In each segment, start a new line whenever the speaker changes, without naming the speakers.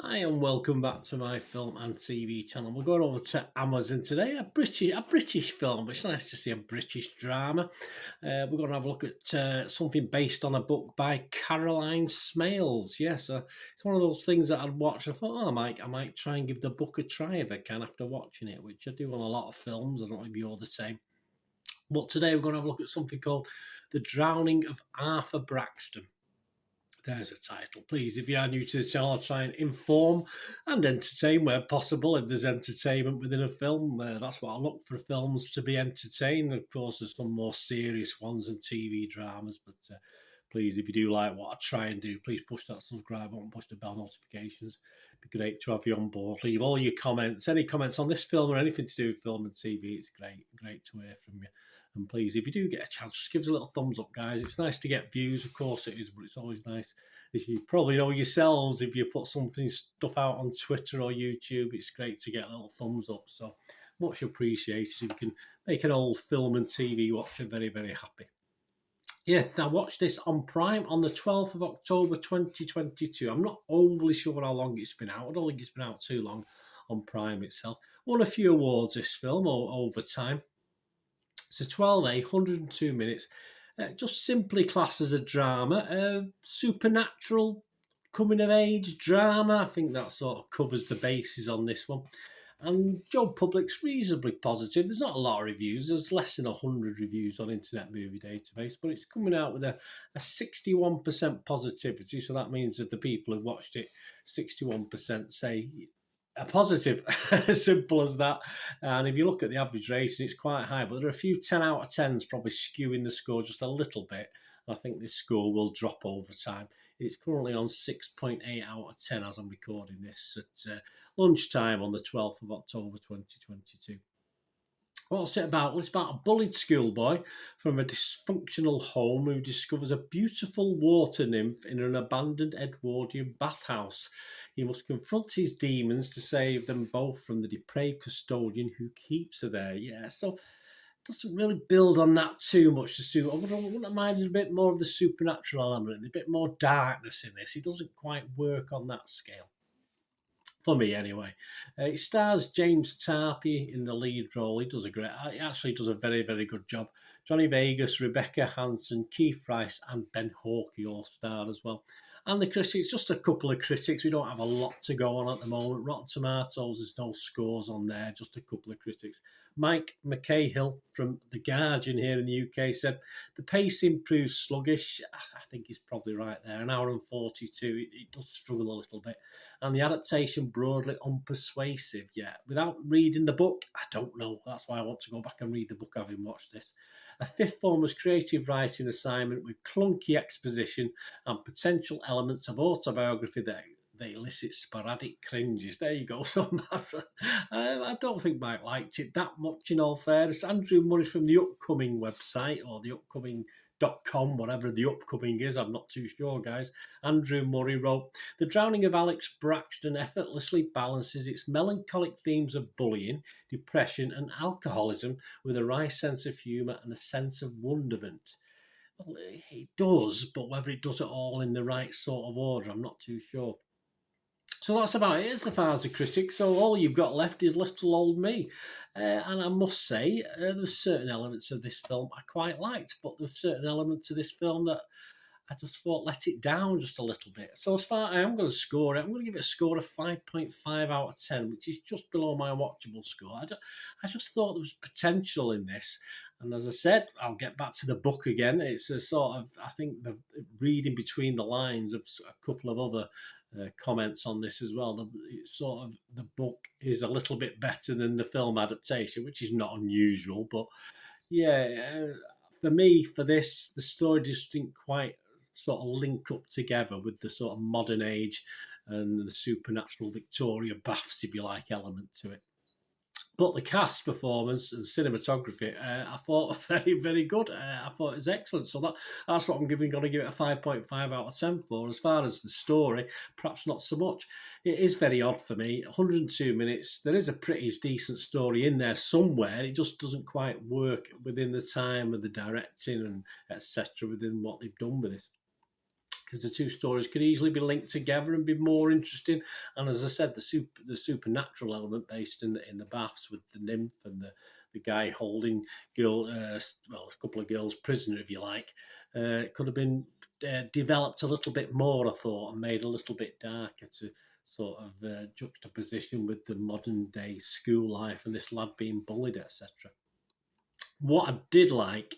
Hi and welcome back to my film and TV channel. We're going over to Amazon today. A British film. It's nice to see a British drama. We're going to have a look at something based on a book by Caroline Smales. Yes, it's one of those things that I'd watch. I thought, I might try and give the book a try if I can after watching it, which I do on a lot of films. I don't know if you're the same. But today we're going to have a look at something called The Drowning of Arthur Braxton. There's a title. Please, if you are new to the channel, I'll try and inform and entertain where possible. If there's entertainment within a film, that's what I look for, films to be entertained. Of course, there's some more serious ones and TV dramas, but please, if you do like what I try and do, please push that subscribe button, push the bell notifications. It'd be great to have you on board. Leave all your comments, any comments on this film or anything to do with film and TV. It's great to hear from you. And please, if you do get a chance, just give us a little thumbs up, guys. It's nice to get views, of course it is, but it's always nice. As you probably know yourselves, if you put stuff out on Twitter or YouTube, it's great to get a little thumbs up. So much appreciated. If you can make an old film and TV watcher very, very happy. Yeah, I watched this on Prime on the 12th of October 2022. I'm not overly sure how long it's been out. I don't think it's been out too long on Prime itself. Won a few awards, this film, over time. It's a 12A, 102 minutes. Just simply classed as a drama. Supernatural coming-of-age drama. I think that sort of covers the bases on this one. And Joe Public's reasonably positive. There's not a lot of reviews. There's less than 100 reviews on Internet Movie Database, but it's coming out with a 61% positivity. So that means that the people who watched it, 61% say a positive. Simple as that. And if you look at the average rating, it's quite high, but there are a few 10 out of 10s probably skewing the score just a little bit. I think this score will drop over time. It's currently on 6.8 out of 10 as I'm recording this at lunchtime on the 12th of October 2022. What's it about? Well, it's about a bullied schoolboy from a dysfunctional home who discovers a beautiful water nymph in an abandoned Edwardian bathhouse. He must confront his demons to save them both from the depraved custodian who keeps her there. Yeah, so doesn't really build on that too much. I wouldn't mind a bit more of the supernatural element, a bit more darkness in this. It doesn't quite work on that scale. For me, anyway. It stars James Tarpey in the lead role. He actually does a very, very good job. Johnny Vegas, Rebecca Hansen, Keith Rice, and Ben Hawkey all star as well. And the critics, just a couple of critics. We don't have a lot to go on at the moment. Rotten Tomatoes, there's no scores on there, just a couple of critics. Mike McCahill from The Guardian here in the UK said, the pacing proves sluggish. I think he's probably right there. An hour and 42, it does struggle a little bit. And the adaptation broadly unpersuasive. Yeah, without reading the book, I don't know. That's why I want to go back and read the book having watched this. A fifth form was creative writing assignment with clunky exposition and potential elements of autobiography that elicit sporadic cringes. There you go. So I don't think Mike liked it that much, in all fairness. Andrew Murray from the Upcoming website, or the Upcoming.com, whatever the upcoming is, I'm not too sure, guys. Andrew Murray wrote, the drowning of Alex Braxton effortlessly balances its melancholic themes of bullying, depression and alcoholism with a wry sense of humour and a sense of wonderment. Well, it does, but whether it does it all in the right sort of order, I'm not too sure. So that's about it as far as the critics. So all you've got left is little old me. And I must say, there's certain elements of this film I quite liked, but there's certain elements of this film that I just thought let it down just a little bit. So as far I am going to score it, I'm going to give it a score of 5.5 out of 10, which is just below my watchable score. I just thought there was potential in this. And as I said, I'll get back to the book again. It's a sort of, I think, the reading between the lines of a couple of other comments on this as well. The book is a little bit better than the film adaptation, which is not unusual. But yeah, for me, for this, the story just didn't quite sort of link up together with the sort of modern age and the supernatural Victoria baths, if you like, element to it. But the cast performance and cinematography, I thought very, very good. I thought it was excellent. So that's what I'm going to give it a 5.5 out of 10 for. As far as the story, perhaps not so much. It is very odd for me. 102 minutes. There is a pretty decent story in there somewhere. It just doesn't quite work within the time of the directing and etc. within what they've done with it. because the two stories could easily be linked together and be more interesting. And as I said, the supernatural element based in the baths with the nymph and the guy holding a couple of girls prisoner, if you like, could have been developed a little bit more, I thought, and made a little bit darker to sort of juxtaposition with the modern day school life and this lad being bullied, etc. What I did like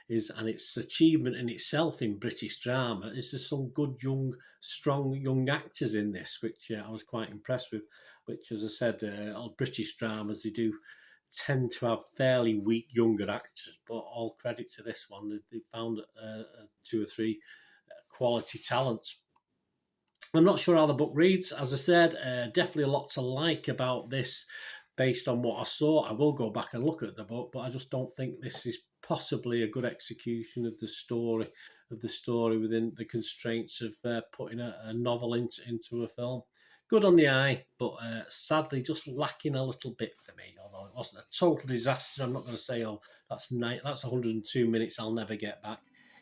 is, and its achievement in itself in British drama, is there's some good strong young actors in this, which I was quite impressed with. Which, as I said, all British dramas, they do tend to have fairly weak younger actors, but all credit to this one. They found two or three quality talents. I'm not sure how the book reads. As I said, definitely a lot to like about this based on what I saw. I will go back and look at the book, but I just don't think this is possibly a good execution of the story within the constraints of putting a novel into a film. Good on the eye, but sadly just lacking a little bit for me. Although it wasn't a total disaster, I'm not going to say, oh, that's 102 minutes I'll never get back.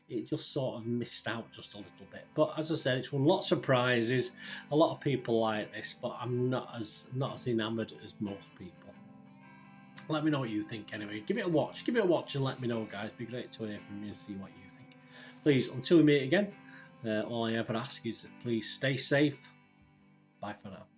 It just sort of missed out just a little bit. But as I said, it's won lots of prizes. A lot of people like this, but I'm not as enamoured as most people. Let me know what you think anyway. Give it a watch and let me know, guys. It'd be great to hear from you and see what you think. Please, until we meet again, all I ever ask is that please stay safe. Bye for now.